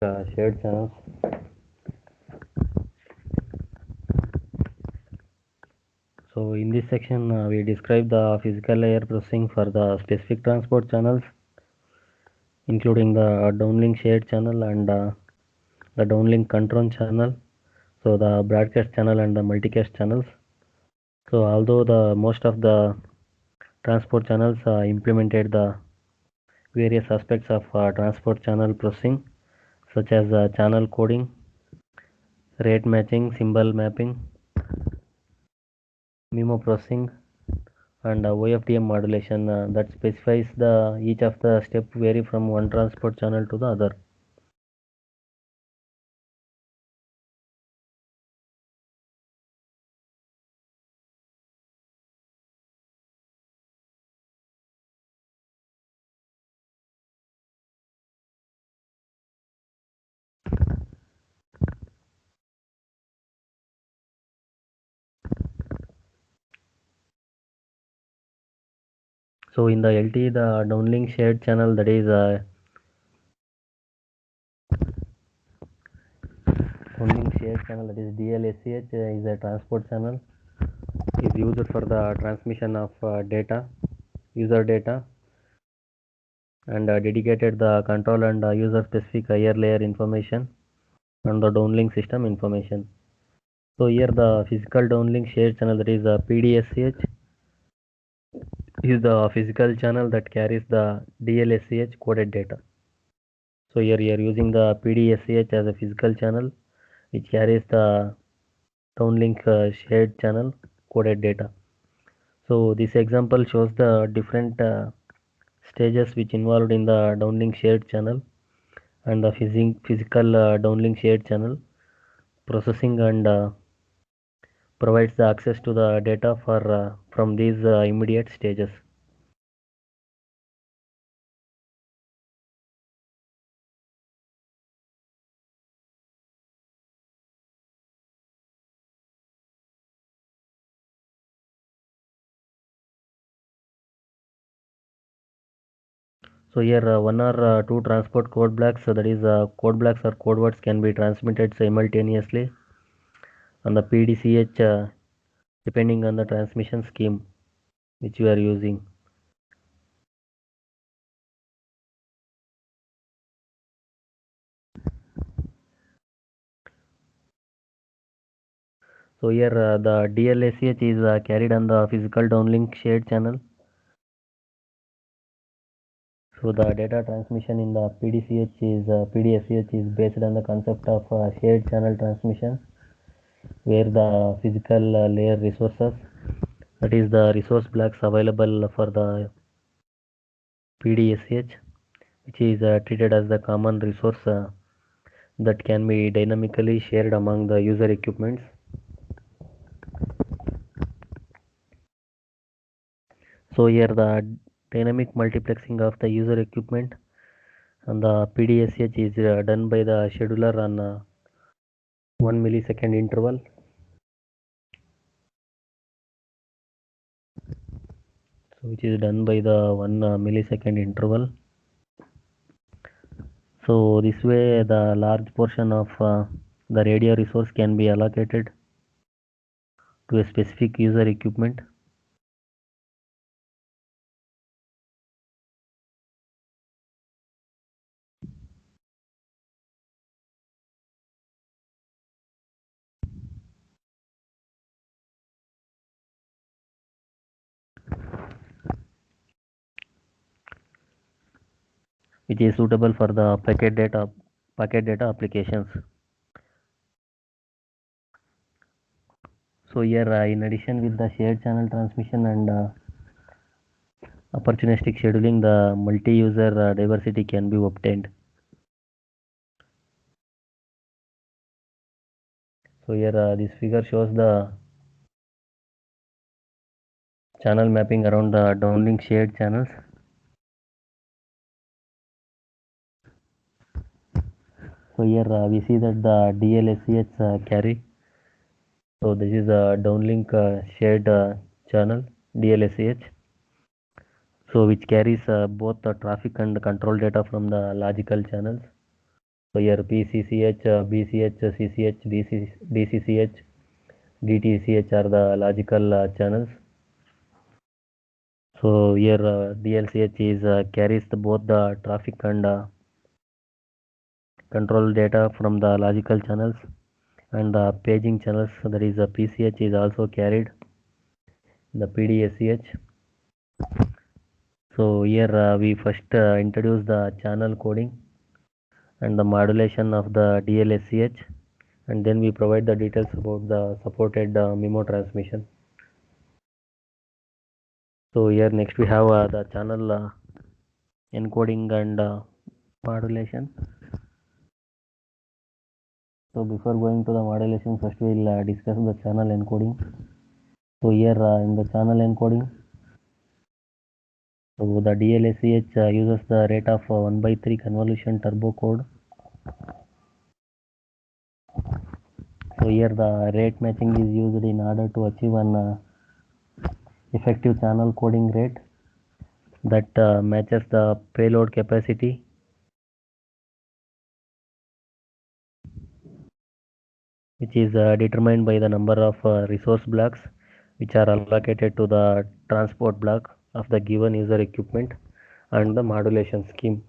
shared channels. So in this section, we describe the physical layer processing for the specific transport channels, including the downlink shared channel and the downlink control channel. So the broadcast channel and the multicast channels. So although the most of the transport channels implemented the various aspects of transport channel processing, such as channel coding, rate matching, symbol mapping, MIMO processing, and OFDM modulation that specifies the each of the step vary from one transport channel to the other. So in the LTE, the downlink shared channel, that is downlink shared channel, that is DLSCH, is a transport channel, is used for the transmission of data, user data, and dedicated the control and user specific higher layer information and the downlink system information. So here the physical downlink shared channel, that is PDSCH, is the physical channel that carries the DLSCH coded data. So here you are using the PDSCH as a physical channel which carries the downlink shared channel coded data. So this example shows the different stages which involved in the downlink shared channel and the physical downlink shared channel processing and provides the access to the data for from these immediate stages. So here one or two transport code blocks, so that is code blocks or code words can be transmitted simultaneously on the PDCH depending on the transmission scheme which you are using. So here the DLSCH is carried on the physical downlink shared channel. So the data transmission in the PDSCH is based on the concept of shared channel transmission, where the physical layer resources, that is the resource blocks available for the PDSCH, which is treated as the common resource that can be dynamically shared among the user equipments. So here the dynamic multiplexing of the user equipment and the PDSH is done by the scheduler on 1 millisecond interval. So which is done by the 1 millisecond interval. So this way the large portion of the radio resource can be allocated to a specific user equipment. Which is suitable for the packet data applications. So here in addition with the shared channel transmission and opportunistic scheduling, the multi-user diversity can be obtained. So here this figure shows the channel mapping around the downlink shared channels. So here we see that the DLSCH carry. So this is a downlink shared channel DLSCH. So which carries both the traffic and control data from the logical channels. So here PCCH, BCH, CCH, DCCH, DTCH are the logical channels. So here DLCH is carries both the traffic and control data from the logical channels, and the paging channels, that is PCH, is also carried in the PDSCH. So here we first introduce the channel coding and the modulation of the DLSCH, and then we provide the details about the supported MIMO transmission. So here next we have the channel encoding and modulation. So before going to the modulation, first we will discuss the channel encoding. So here in the channel encoding, so the DLSCH uses the rate of 1/3 convolution turbo code. So here the rate matching is used in order to achieve an effective channel coding rate that matches the payload capacity, which is determined by the number of resource blocks which are allocated to the transport block of the given user equipment, and the modulation scheme.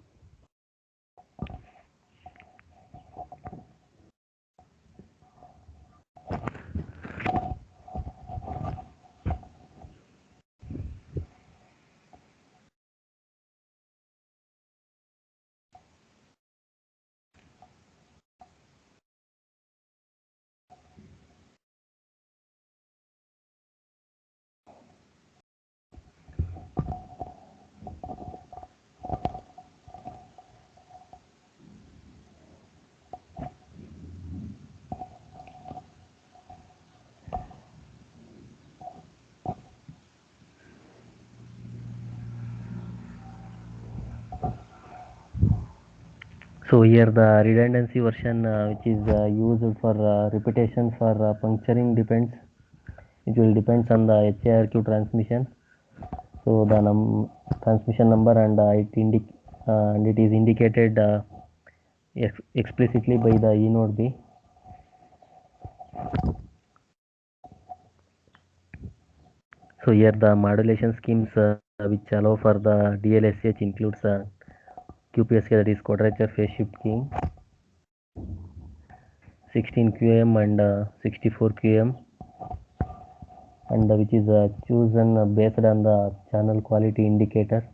So here the redundancy version which is used for repetition for puncturing depends. It will depends on the HARQ transmission. So the transmission number, and and it is indicated explicitly by the E node B. So here the modulation schemes which allow for the DLSH includes QPSK, that is quadrature phase shift keying, 16 QAM and 64 QAM, and which is chosen based on the channel quality indicator.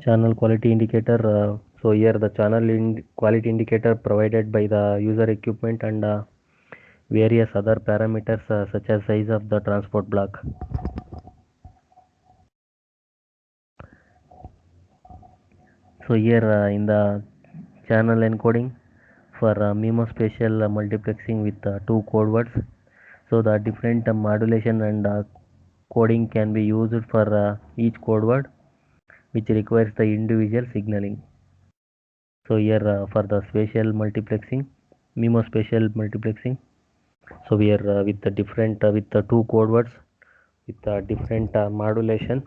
Channel quality indicator, so here the quality indicator provided by the user equipment and various other parameters such as size of the transport block. So here in the channel encoding for MIMO spatial multiplexing with two code words, so the different modulation and coding can be used for each code word which requires the individual signaling. So here for the spatial multiplexing, MIMO spatial multiplexing, so we are with the different with the two code words with different modulation,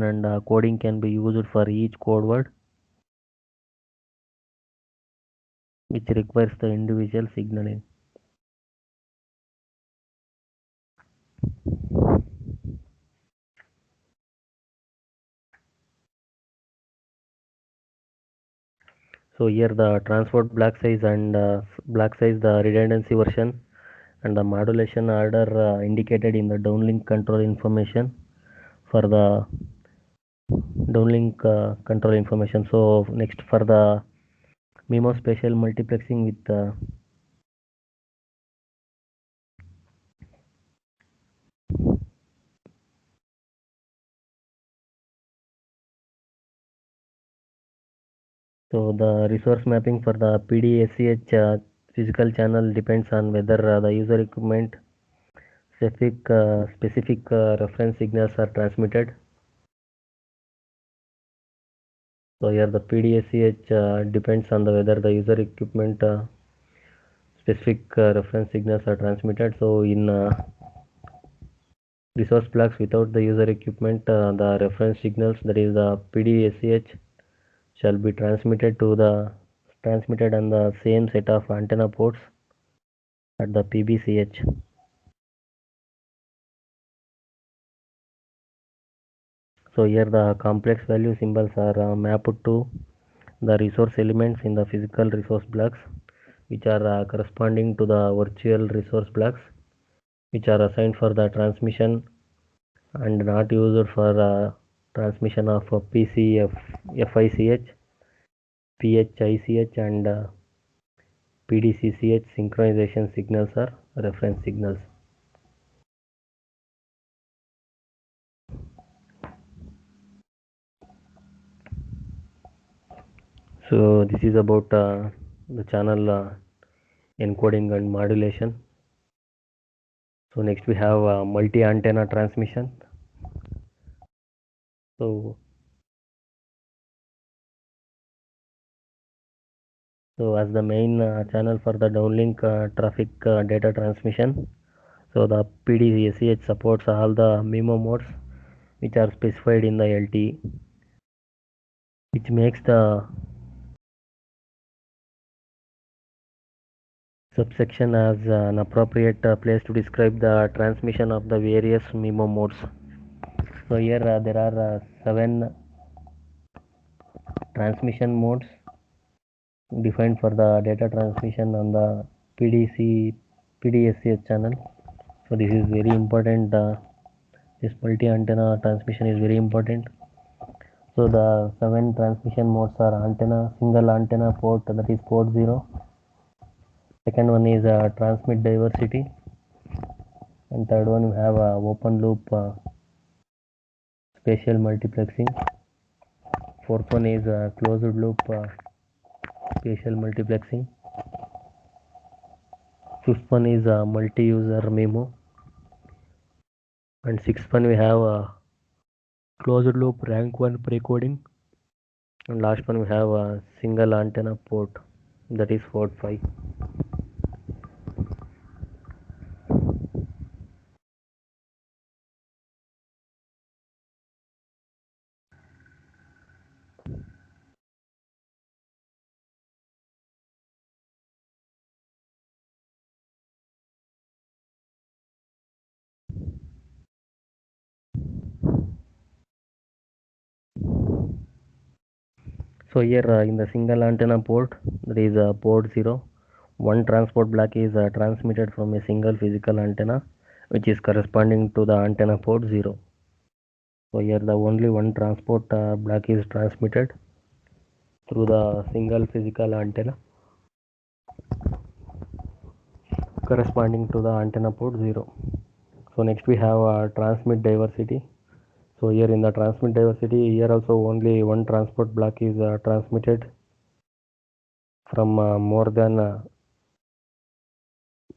and coding can be used for each code word which requires the individual signaling. So here the transport block size and the redundancy version, and the modulation order indicated in the downlink control information for the downlink control information. So next for the MIMO spatial multiplexing with so the resource mapping for the PDSCH physical channel depends on whether the user equipment specific reference signals are transmitted. So here the PDSCH depends on the whether the user equipment specific reference signals are transmitted. So in resource blocks without the user equipment, the reference signals, that is the PDSCH, shall be transmitted on the same set of antenna ports at the PBCH. So here the complex value symbols are mapped to the resource elements in the physical resource blocks, which are corresponding to the virtual resource blocks, which are assigned for the transmission and not used for transmission of PCF, FICH, PHICH and PDCCH synchronization signals are reference signals. So this is about the channel encoding and modulation. So next we have multi-antenna transmission. So as the main channel for the downlink traffic data transmission, so the PDCH supports all the MIMO modes which are specified in the LTE, which makes the subsection as an appropriate place to describe the transmission of the various MIMO modes. So here there are 7 transmission modes defined for the data transmission on the PDSCH channel. So this is very important. This multi-antenna transmission is very important. So the 7 transmission modes are single antenna port, that is port 0. Second one is transmit diversity, and third one we have open loop spatial multiplexing. Fourth one is closed loop spatial multiplexing. Fifth one is multi-user MIMO, and sixth one we have closed loop rank 1 precoding, and last one we have a single antenna port, that is port 5. So here in the single antenna port, there is a port 0. One transport block is transmitted from a single physical antenna, which is corresponding to the antenna port 0. So here the only one transport block is transmitted through the single physical antenna corresponding to the antenna port 0. So next we have transmit diversity. So here in the transmit diversity, here also only one transport block is transmitted from more than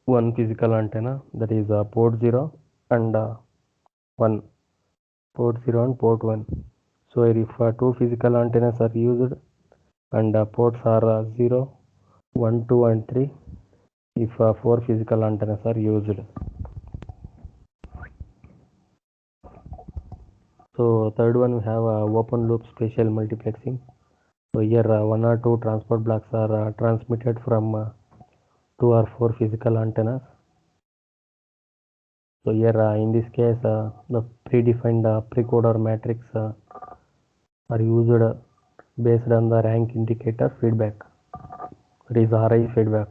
one physical antenna, that is port 0 and 1, port 0 and port 1. So here if 2 physical antennas are used and ports are 0, 1, 2 and 3, if 4 physical antennas are used. So third one we have open loop spatial multiplexing. So here 1 or 2 transport blocks are transmitted from 2 or 4 physical antennas. So here in this case the predefined precoder matrix are used based on the rank indicator feedback, that is RI feedback.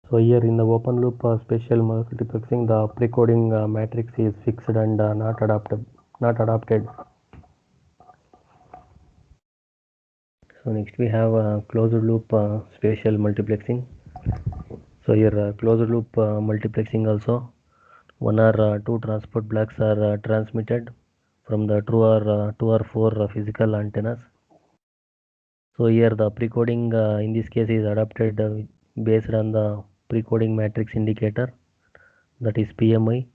So here in the open loop spatial multiplexing, the precoding matrix is fixed and not adapted. So next we have closed loop spatial multiplexing. So here closed loop multiplexing also, 1 or 2 transport blocks are transmitted from the 2 or 4 physical antennas. So here the precoding in this case is adapted based on the precoding matrix indicator, that is PMI.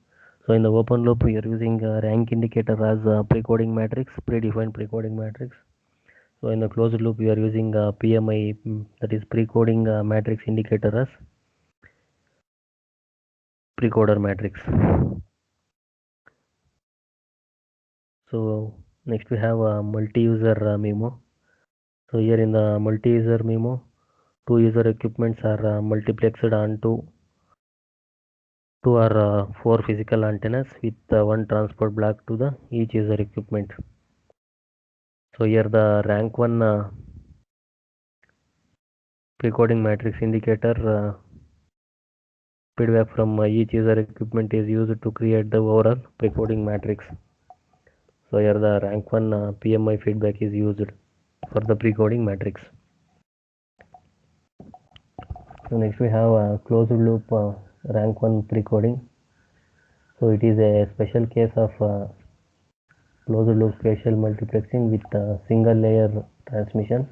So in the open loop, we are using rank indicator as a precoding matrix, predefined precoding matrix. So in the closed loop, we are using PMI, that is precoding matrix indicator as precoder matrix. So next we have a multi-user memo. So here in the multi-user memo, two user equipments are multiplexed onto two or four physical antennas with one transport block to the each user equipment. So here the rank 1 precoding matrix indicator feedback from each user equipment is used to create the overall precoding matrix. So here the rank 1 PMI feedback is used for the precoding matrix. So next we have a closed loop rank 1 precoding. So it is a special case of closed loop spatial multiplexing with a single layer transmission,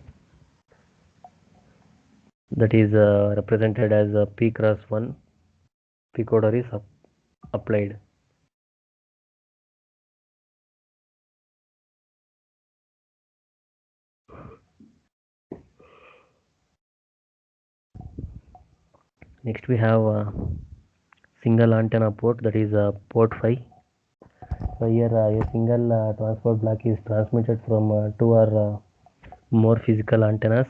that is represented as a P cross 1 precoder is applied. Next we have a single antenna port, that is port 5. So here a single transport block is transmitted from two or more physical antennas.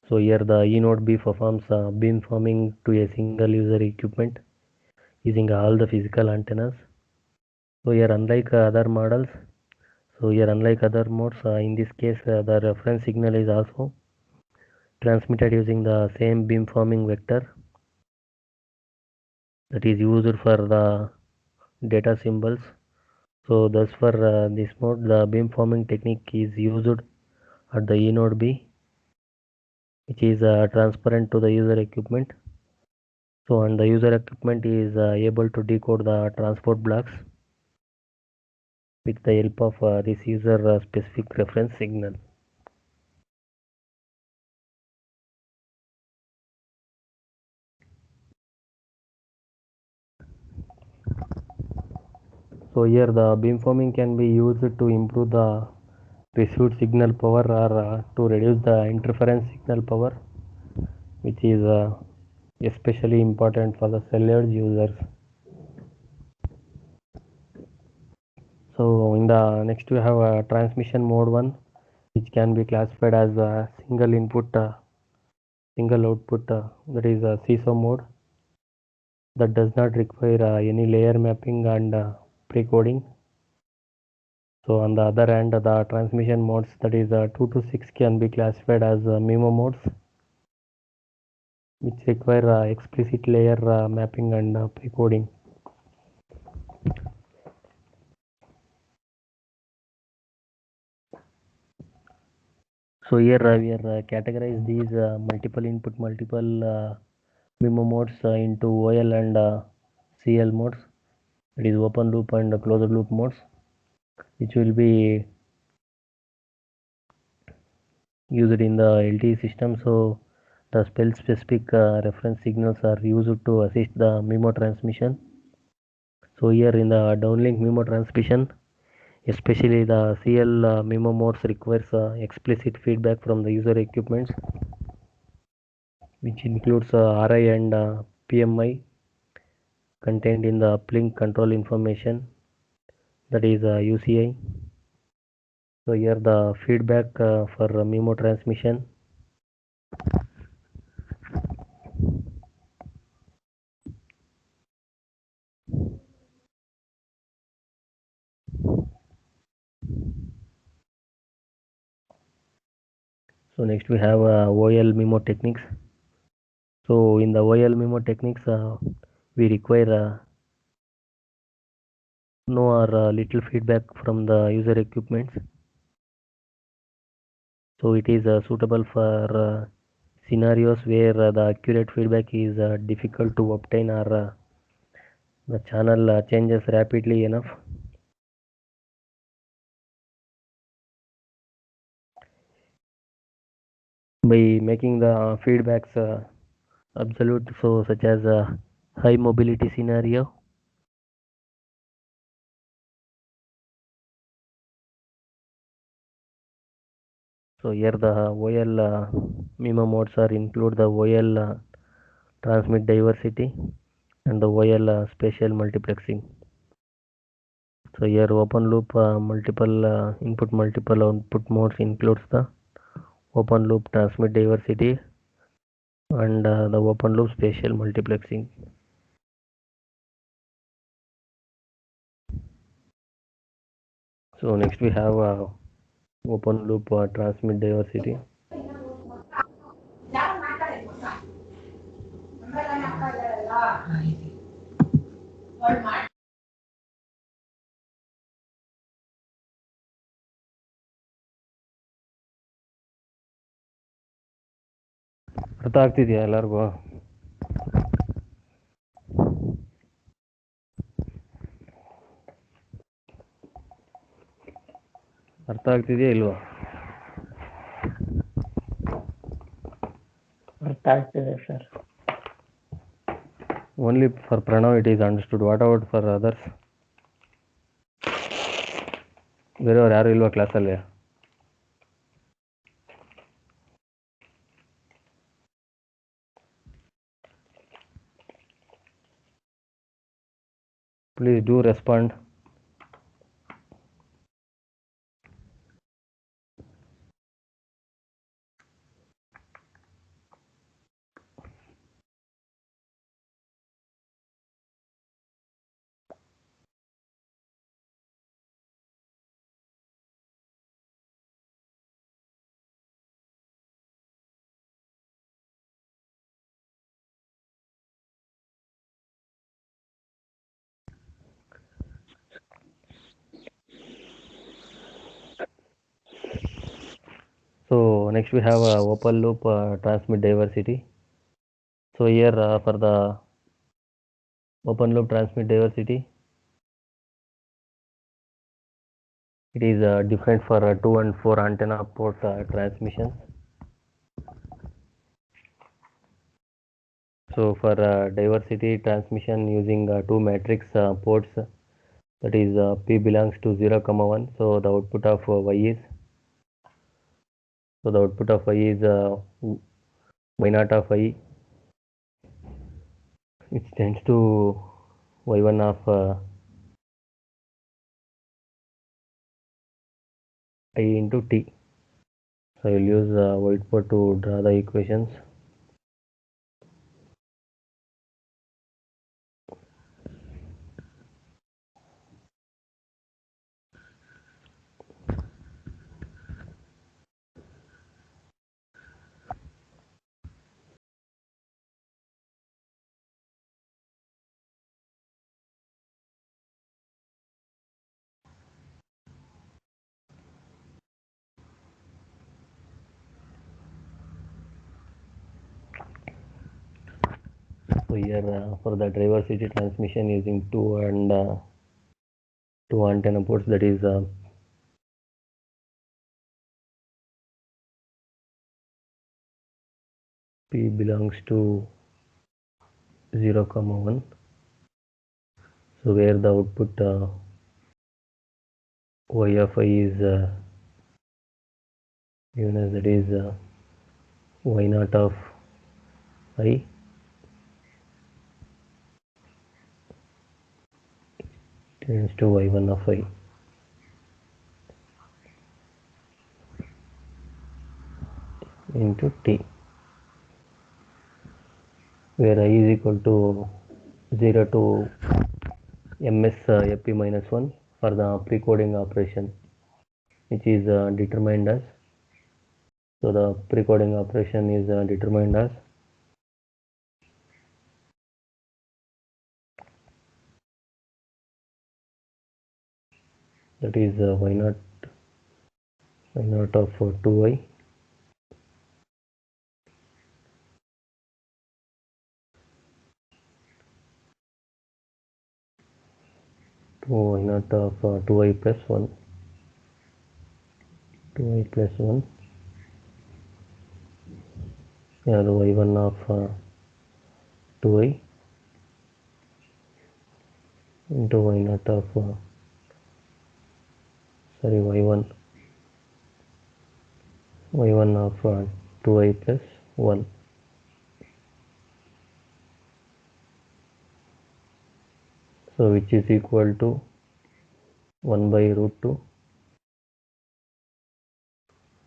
So here the E node B performs beam forming to a single user equipment using all the physical antennas. So here unlike other models, modes, in this case the reference signal is also transmitted using the same beam forming vector that is used for the data symbols. So thus for this mode, the beam forming technique is used at the E node B, which is transparent to the user equipment. So and the user equipment is able to decode the transport blocks with the help of this user specific reference signal. So here the beamforming can be used to improve the received signal power or to reduce the interference signal power, which is especially important for the cell edge users. So in the next we have a transmission mode 1, which can be classified as a single input, single output, that is a CISO mode, that does not require any layer mapping and pre-coding. So on the other hand, the transmission modes, that is 2 to 6, can be classified as MIMO modes, which require explicit layer mapping and pre-coding. So here we are categorize these multiple input, multiple MIMO modes into OL and CL modes, that is open loop and closed loop modes, which will be used in the LTE system. So the spell specific reference signals are used to assist the MIMO transmission. So here in the downlink MIMO transmission, especially the CL MIMO modes requires explicit feedback from the user equipments, which includes RI and PMI contained in the uplink control information, that is UCI. So here the feedback for MIMO transmission. So next we have OL MIMO techniques. So in the OL MIMO techniques, we require no or little feedback from the user equipments. So it is suitable for scenarios where the accurate feedback is difficult to obtain or the channel changes rapidly enough. By making the feedbacks absolute, so such as a high mobility scenario, So here the OL minimum modes are include the OL transmit diversity and the OL spatial multiplexing. So here open loop multiple input multiple output modes includes the open loop transmit diversity and the open loop spatial multiplexing. So next we have open loop transmit diversity. ಅರ್ಥ ಆಗ್ತಿದೆಯಾ ಎಲ್ಲರಿಗೂ? ಅರ್ಥ ಆಗ್ತಿದೆಯಾ ಇಲ್ವಾ? ಅರ್ಥ ಆಗ್ತಿದೆ sir. Only for Pranav it is understood. What about for others? ಬೇರೆಯವ್ರು ಯಾರು ಇಲ್ವಾ ಕ್ಲಾಸಲ್ಲಿ? Please do respond. So next we have open loop transmit diversity. So here for the open loop transmit diversity, it is different for 2 and 4 antenna port transmissions. So for diversity transmission using two matrix ports, that is P belongs to 0, 1. So the output of Y is, so the output of Y is Y naught of I, which tends to Y1 of I into T. So I will use whiteboard to draw the equations. So here for the diversity transmission using two antenna ports, that is P belongs to 0, 1. So where the output Y of I is given as, that is Y naught of I tends to Y1 of I into T, where I is equal to 0 to ms fp minus 1 for the precoding operation, which is determined as, so the precoding operation is determined as that is y naught of 2y to y naught of 2y plus 1, 2y plus 1, yeah, the y1 of 2y into y naught of y1 y1 of 2i plus 1. So which is equal to 1 by root 2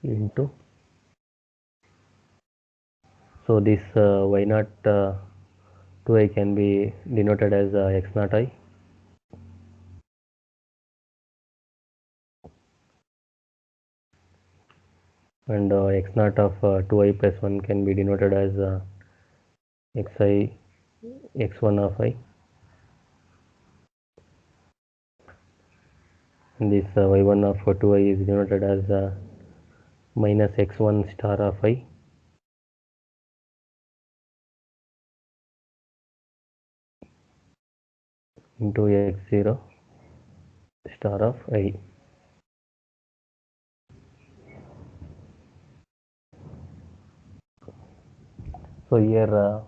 into, so this y naught 2i can be denoted as x naught I, and x naught of 2i plus 1 can be denoted as xi x1 of I, and this y1 of 2i is denoted as minus x1 star of I into x0 star of I. So here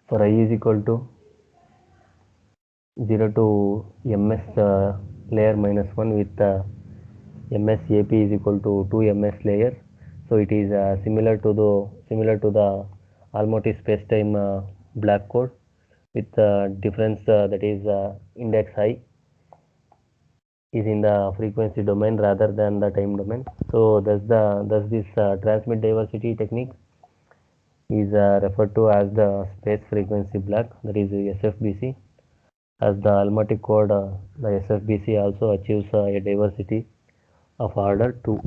for I is equal to 0 to ms layer minus 1 with ms ap is equal to 2 ms layer. So it is similar to the Almaty space-time black code with difference that is index I is in the frequency domain rather than the time domain. So thus this transmit diversity technique is referred to as the space frequency black, that is SFBC. As the Almaty code, the SFBC also achieves a diversity of order 2.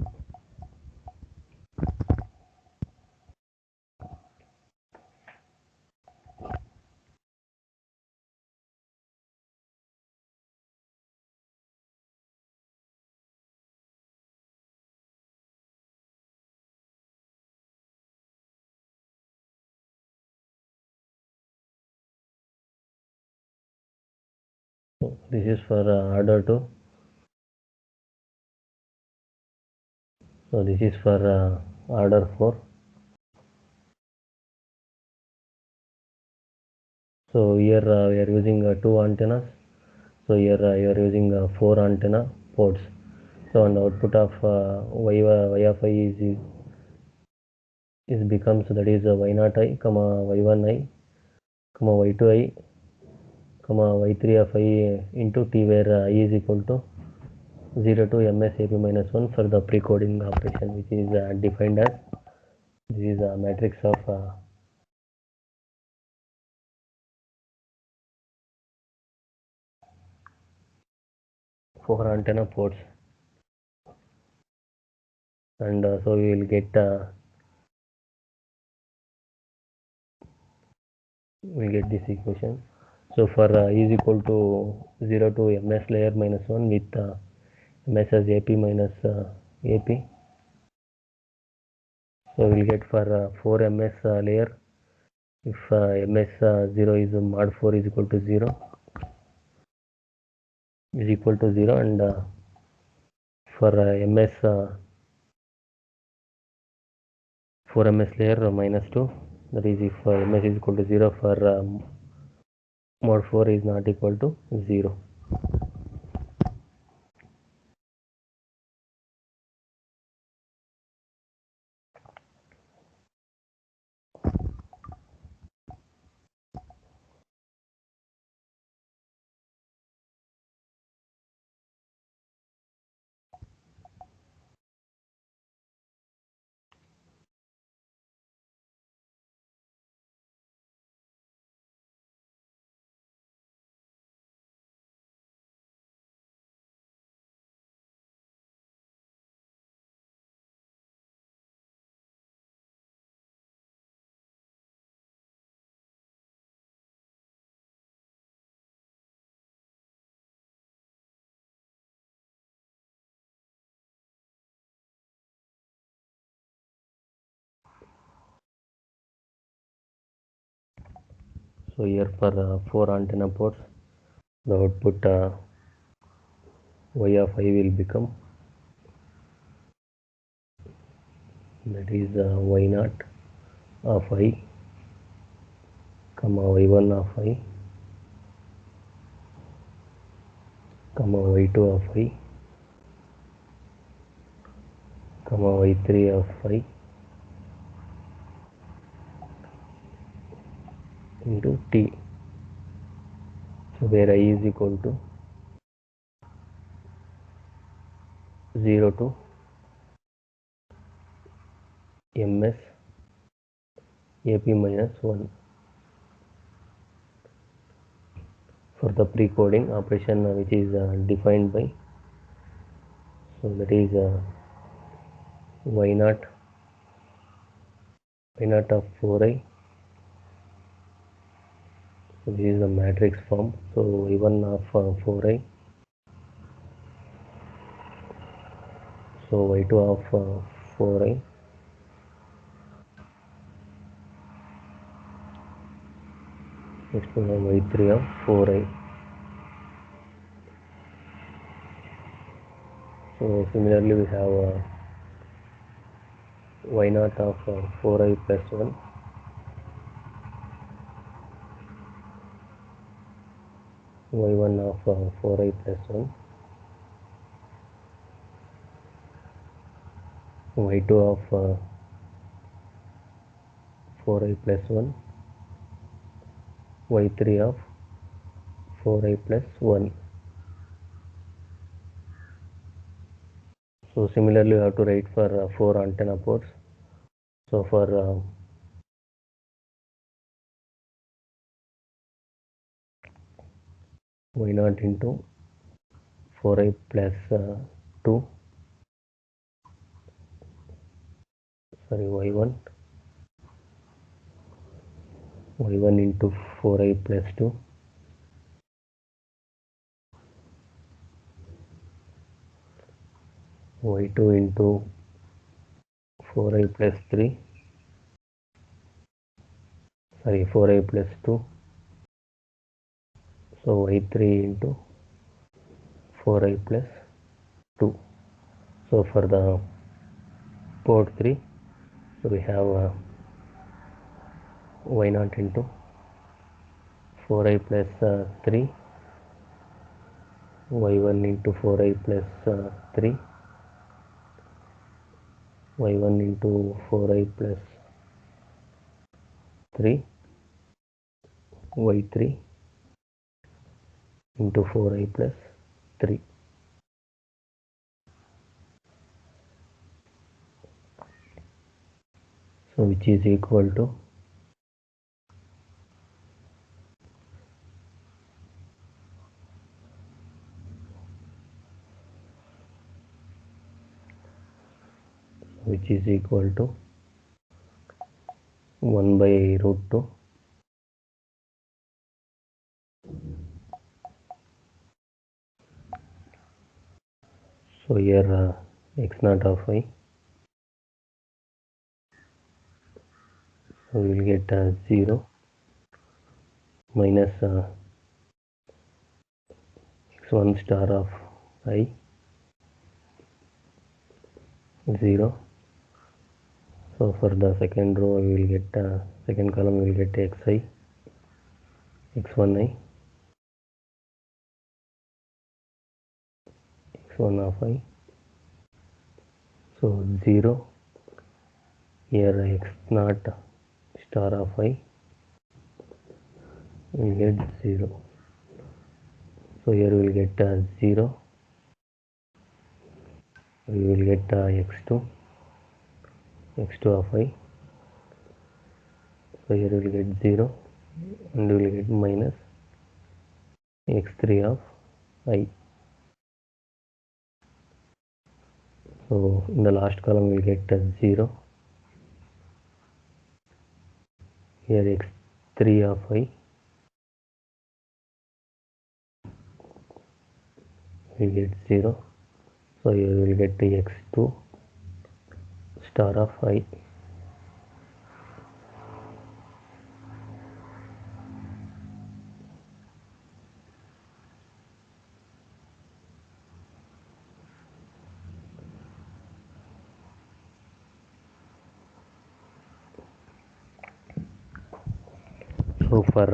So this is for order 2. So this is for order 4. So here we are using 2 antennas. So here you are using 4 antenna ports. So and output of y of I is becomes, that is y naught I, comma y1 I, comma y2 I, comma y3 of I into t, where I is equal to 0 to ms ap minus 1 for the pre-coding operation, which is defined as, this is a matrix of 4 antenna ports, and so we will get this equation. So for is equal to 0 to ms layer minus 1 with ms as ap minus ap. So we will get for 4 ms layer, if ms 0 is mod 4 is equal to 0, and for ms 4 ms layer minus 2, that is if ms is equal to 0 for mod 4 is not equal to 0. So here for 4 antenna ports, the output y of I will become, that is y naught of I, comma y1 of I, comma y2 of I, comma y3 of I into t. So where I is equal to 0 to ms ap minus 1 for the pre-coding operation which is defined by, so that is y0 of 4i. So this is the matrix form. So y1 of 4i, so y2 of 4i, next one y3 of 4i. So similarly we have y0 of 4i plus 1, y1 of 4i plus 1, y2 of 4i plus 1, y3 of 4i plus 1. So similarly we have to write for 4 antenna ports. So for y0 into 4i plus 2, sorry, y1 into 4i plus 2, y2 into 4i plus 3, sorry, 4i plus 2, so y3 into 4i plus 2. So for the port 3, so we have y0 into 4i plus 3, y1 into 4i plus 3, y1 into 4i plus 3, y3 into 4i plus 3. So which is equal to which is equal to 1 by root 2 so here x0 of I, so we will get 0 minus x1 star of I, 0. So for the second row we will get second column we will get xi, x1i, x1 of I, so 0, here x0 star of I, we will get 0. So here we will get 0, we will get x2 of I, so here we will get 0 and we will get minus x3 of I. So in the last column we will get 0, here x3 of I, we will get 0, so here we will get x2 star of I. So for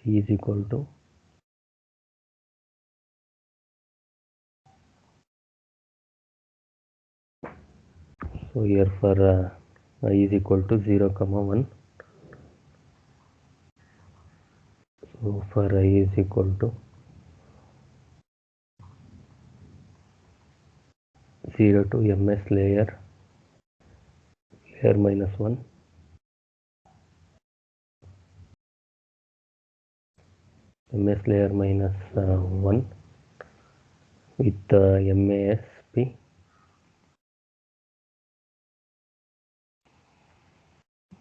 C is equal to So here for I is equal to 0, 1. So for I is equal to 0 to ms layer minus 1, ms layer minus 1 with MASP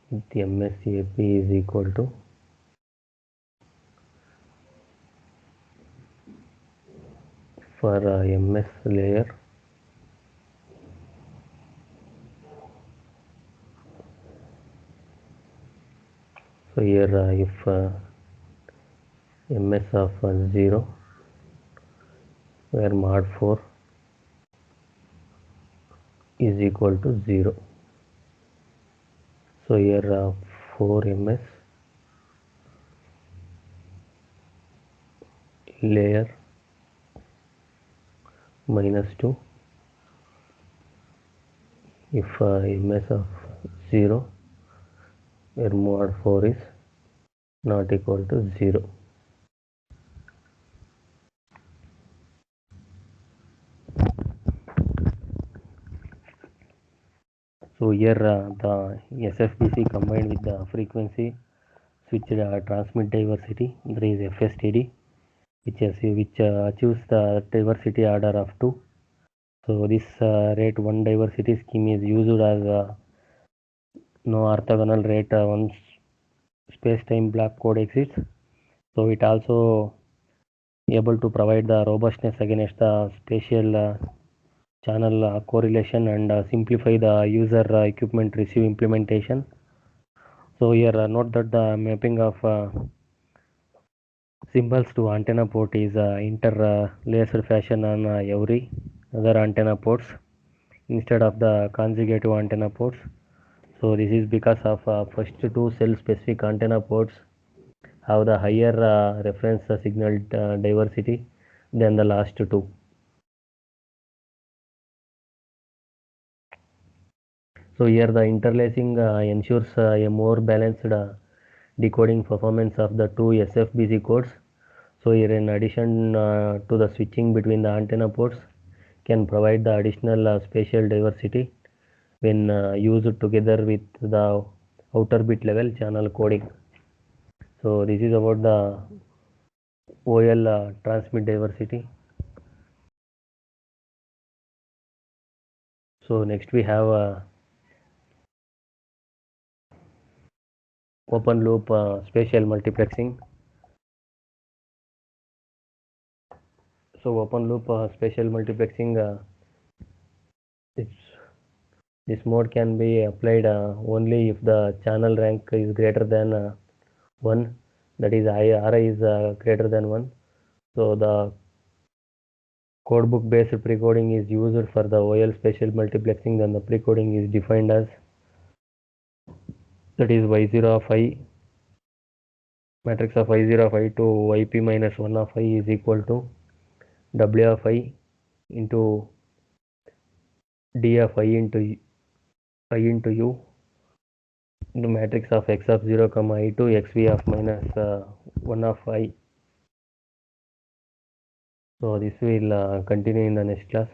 with MSAP is equal to for MS layer so here if ms of 0 where mod 4 is equal to 0, so here 4 ms layer minus 2 if ms of 0 where mod 4 is not equal to 0. So here the SFBC combined with the frequency switch transmit diversity, there is FSTD which achieves the diversity order of 2. So this rate 1 diversity scheme is used as no orthogonal rate once space-time block code exists. So it also able to provide the robustness against the spatial channel correlation and simplify the user equipment receive implementation. So here note that the mapping of symbols to antenna port is interlaced fashion on every other antenna ports instead of the consecutive antenna ports. So this is because of first two cell specific antenna ports have the higher reference signal diversity than the last two. So here the interlacing ensures a more balanced decoding performance of the two SFBC codes. So here in addition to the switching between the antenna ports can provide the additional spatial diversity when used together with the outer bit level channel coding. So this is about the OL transmit diversity. So next we have open loop spatial multiplexing. So open loop spatial multiplexing this mode can be applied only if the channel rank is greater than 1, that is Ri is greater than 1. So the codebook based precoding is used for the OL spatial multiplexing, then the precoding is defined as that is y0 of I matrix of y0 of I to yp minus 1 of I is equal to w of I into d of I into u into matrix of x of 0 comma I to xv of minus 1 of I. So this will continue in the next class.